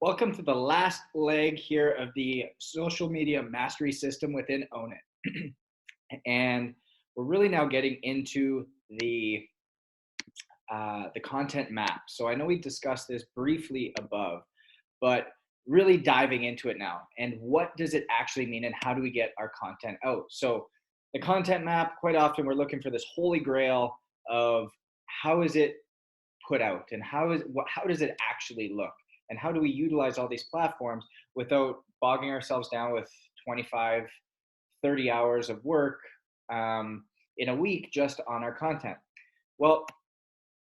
Welcome to the last leg here of the social media mastery system within Own It. And we're really now getting into the content map. So I know we discussed this briefly above, but really diving into it now. And what does it actually mean and how do we get our content out? So the content map, quite often we're looking for this holy grail of how is it put out and how does it actually look and how do we utilize all these platforms without bogging ourselves down with 25, 30 hours of work in a week just on our content. Well,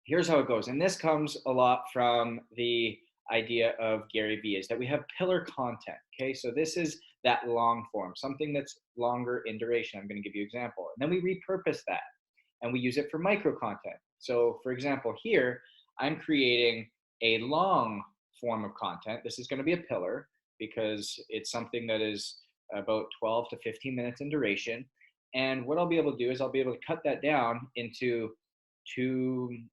here's how it goes, and this comes a lot from the idea of Gary Vee, is that we have pillar content. Okay, so this is that long form, something that's longer in duration. I'm going to give you an example, and then we repurpose that and we use it for micro content. So for example, here I'm creating a long form of content. This is going to be a pillar because it's something that is about 12 to 15 minutes in duration. And what I'll be able to do is I'll be able to cut that down into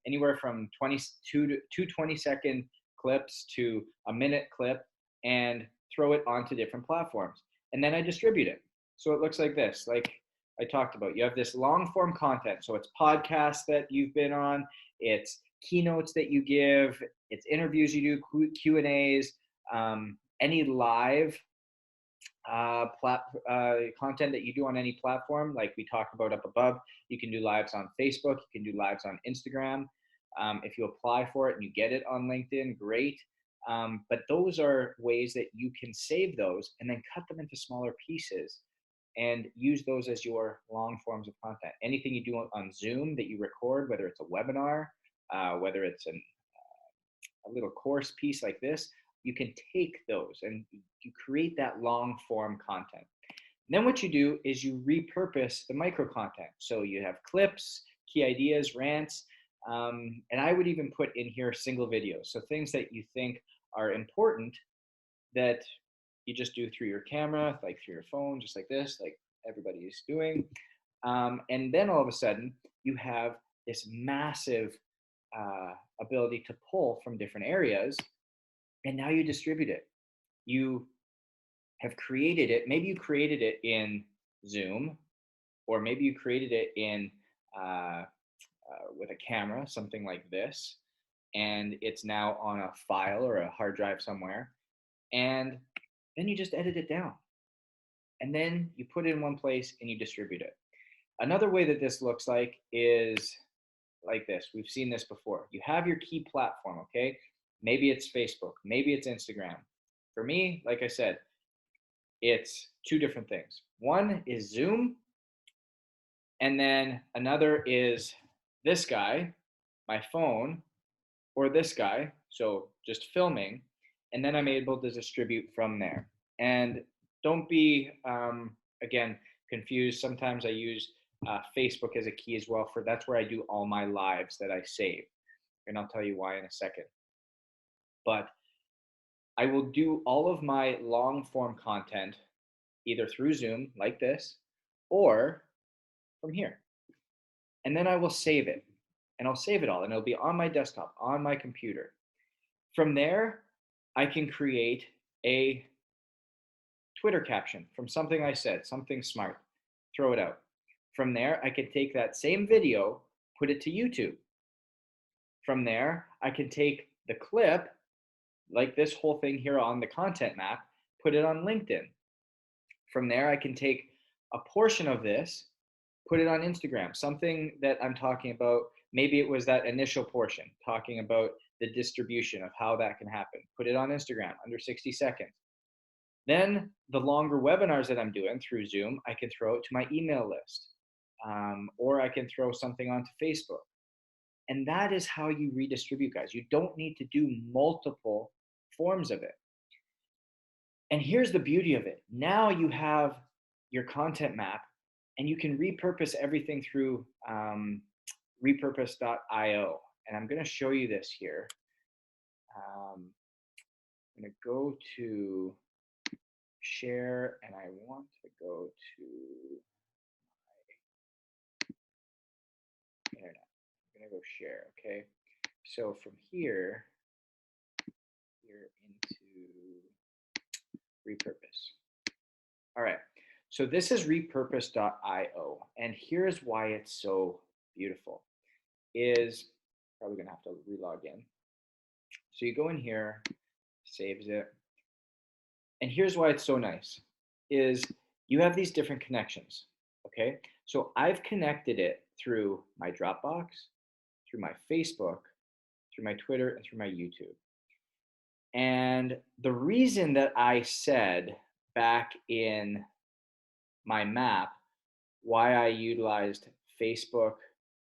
anywhere from 22 to 20-second clips to a minute clip and throw it onto different platforms. And then I distribute it. So it looks like this, like I talked about. You have this long form content. So it's podcasts that you've been on, it's keynotes that you give, it's interviews you do, Q&As, any live content that you do on any platform, like we talked about up above. You can do lives on Facebook, you can do lives on Instagram. If you apply for it and you get it on LinkedIn, great. But those are ways that you can save those and then cut them into smaller pieces and use those as your long forms of content. Anything you do on Zoom that you record, whether it's a webinar, whether it's a little course piece like this, you can take those and you create that long form content. And then what you do is you repurpose the micro content. So you have clips, key ideas, rants, and I would even put in here single videos. So things that you think are important that you just do through your camera, like through your phone, just like this, like everybody is doing. And then all of a sudden, you have this massive ability to pull from different areas, and now you distribute it. You have created it. Maybe you created it in Zoom, or maybe you created it in with a camera, something like this, and it's now on a file or a hard drive somewhere. And then you just edit it down, and then you put it in one place and you distribute it. Another way that this looks like is like this. We've seen this before. You have your key platform, okay? Maybe it's Facebook, maybe it's Instagram. For me, like I said, it's two different things. One is Zoom, and then another is this guy, my phone, or this guy, so just filming, and then I'm able to distribute from there. And don't be, again, confused. Sometimes I use Facebook as a key as well, for that's where I do all my lives that I save. And I'll tell you why in a second. But I will do all of my long form content either through Zoom like this or from here. And then I will save it, and I'll save it all, and it'll be on my desktop, on my computer. From there, I can create a Twitter caption from something I said, something smart, throw it out. From there, I can take that same video, put it to YouTube. From there, I can take the clip, like this whole thing here on the content map, put it on LinkedIn. From there, I can take a portion of this, put it on Instagram, something that I'm talking about. Maybe it was that initial portion talking about the distribution of how that can happen. Put it on Instagram under 60 seconds. Then the longer webinars that I'm doing through Zoom, I can throw it to my email list, or I can throw something onto Facebook. And that is how you redistribute, guys. You don't need to do multiple forms of it. And here's the beauty of it. Now you have your content map, and you can repurpose everything through repurpose.io. And I'm going to show you this here. I'm going to go to share, and I want to go to my internet. I'm going to go share, okay? So from here, you're into repurpose. All right, so this is repurpose.io, and here's why it's so beautiful. Is probably gonna have to relog in. So you go in here, saves it, and here's why it's so nice. Is you have these different connections. Okay, so I've connected it through my Dropbox, through my Facebook, through my Twitter, and through my YouTube. And the reason that I said back in my map why I utilized Facebook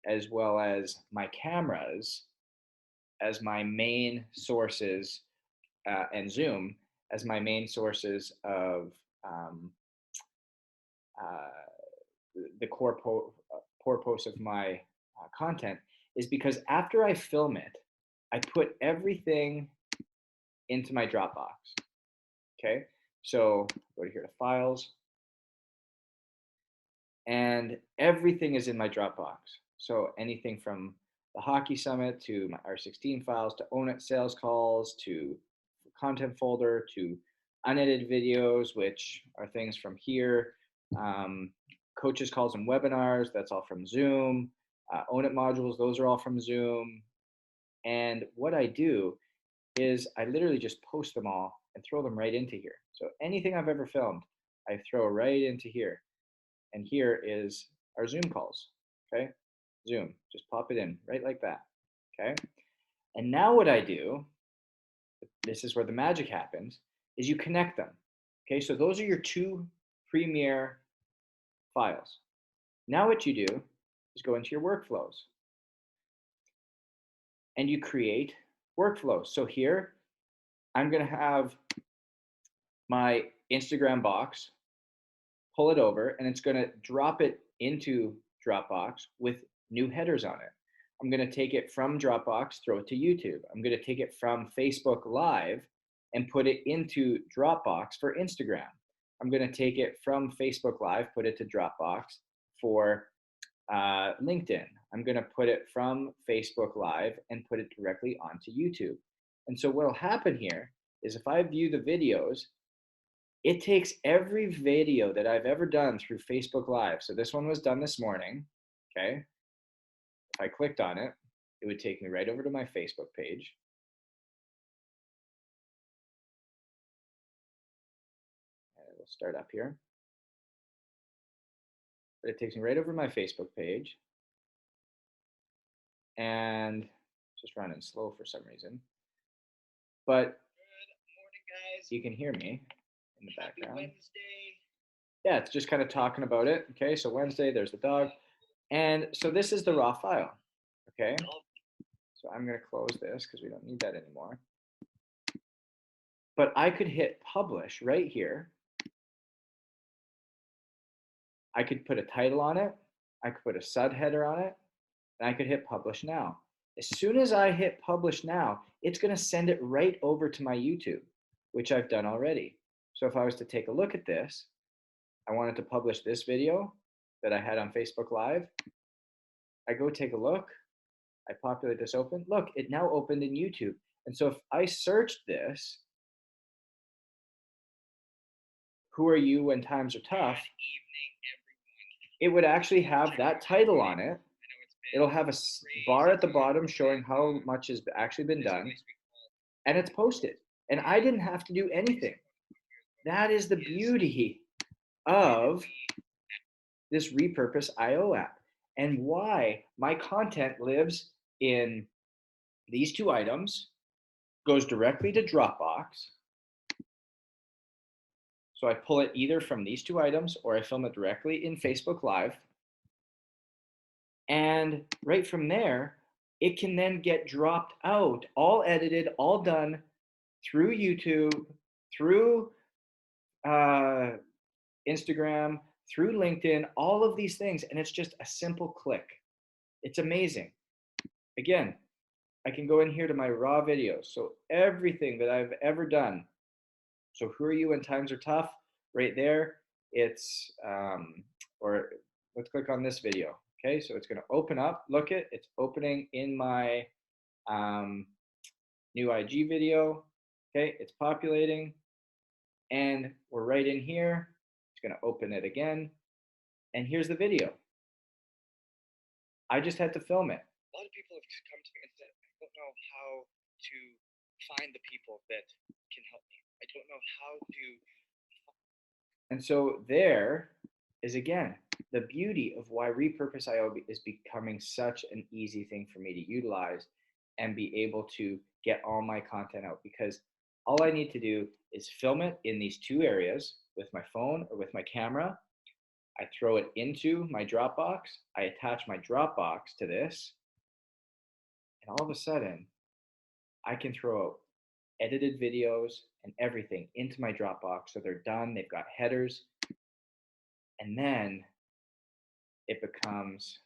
as well as my cameras as my main sources and Zoom as my main sources of um, the core posts of my content is because after I film it, I put everything into my Dropbox. Okay, so go to here to files, and everything is in my Dropbox. So anything from the hockey summit to my R16 files to Own It sales calls to content folder to unedited videos, which are things from here, coaches calls and webinars, that's all from Zoom, Own It modules, those are all from Zoom. And what I do is I literally just post them all and throw them right into here. So anything I've ever filmed, I throw right into here. And here is our Zoom calls, okay? Zoom, just pop it in right like that, okay? And now what I do, this is where the magic happens, is you connect them, okay? So those are your two premier files. Now what you do is go into your workflows and you create workflows. So here, I'm gonna have my Instagram box, pull it over, and it's gonna drop it into Dropbox with new headers on it. I'm gonna take it from Dropbox, throw it to YouTube. I'm gonna take it from Facebook Live and put it into Dropbox for Instagram. I'm gonna take it from Facebook Live, put it to Dropbox for LinkedIn. I'm gonna put it from Facebook Live and put it directly onto YouTube. And so what'll happen here is if I view the videos, it takes every video that I've ever done through Facebook Live. So this one was done this morning, okay? If I clicked on it, it would take me right over to my Facebook page. And it will start up here. But it takes me right over to my Facebook page. And it's just running slow for some reason. But good morning, guys. You can hear me in the background. Happy Wednesday. Yeah, it's just kind of talking about it. Okay, so Wednesday, there's the dog. And so this is the raw file. Okay, so I'm going to close this because we don't need that anymore. But I could hit publish right here. I could put a title on it. I could put a subheader on it. And I could hit publish now. As soon as I hit publish now, it's going to send it right over to my YouTube, which I've done already. So if I was to take a look at this, I wanted to publish this video that I had on Facebook Live. I go take a look. I populate this open. Look, it now opened in YouTube. And so if I searched this, who are you when times are tough, it would actually have that title on it. It'll have a bar at the bottom showing how much has actually been done, and it's posted. And I didn't have to do anything. That is the beauty of this Repurpose IO app and why my content lives in these two items, goes directly to Dropbox. So I pull it either from these two items or I film it directly in Facebook Live. And right from there, it can then get dropped out, all edited, all done through YouTube, through Instagram, through LinkedIn, all of these things. And it's just a simple click. It's amazing. Again, I can go in here to my raw videos. So everything that I've ever done. So who are you when times are tough? Right there, it's, or let's click on this video. Okay, so it's gonna open up, look it, it's opening in my new IG video. Okay, it's populating. And we're right in here. It's going to open it again. And here's the video. I just had to film it. A lot of people have come to me and said, I don't know how to find the people that can help me. I don't know how to. And so there is, again, the beauty of why Repurpose.io is becoming such an easy thing for me to utilize and be able to get all my content out, because all I need to do is film it in these two areas with my phone or with my camera. I throw it into my Dropbox. I attach my Dropbox to this, and all of a sudden, I can throw out edited videos and everything into my Dropbox. So they're done. They've got headers. And it becomes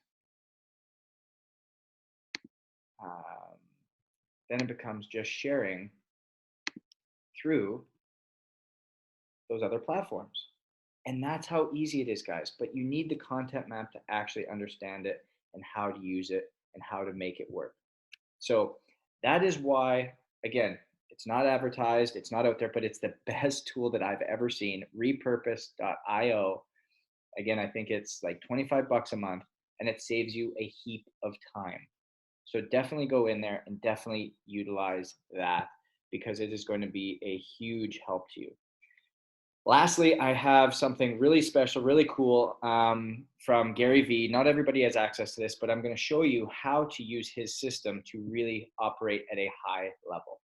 um, then it becomes just sharing through those other platforms. And that's how easy it is, guys. But you need the content map to actually understand it and how to use it and how to make it work. So that is why, again, it's not advertised, it's not out there, but it's the best tool that I've ever seen. Repurpose.io. Again, I think it's like 25 bucks a month, and it saves you a heap of time. So definitely go in there and definitely utilize that, because it is going to be a huge help to you. Lastly, I have something really special, really cool from Gary Vee. Not everybody has access to this, but I'm going to show you how to use his system to really operate at a high level.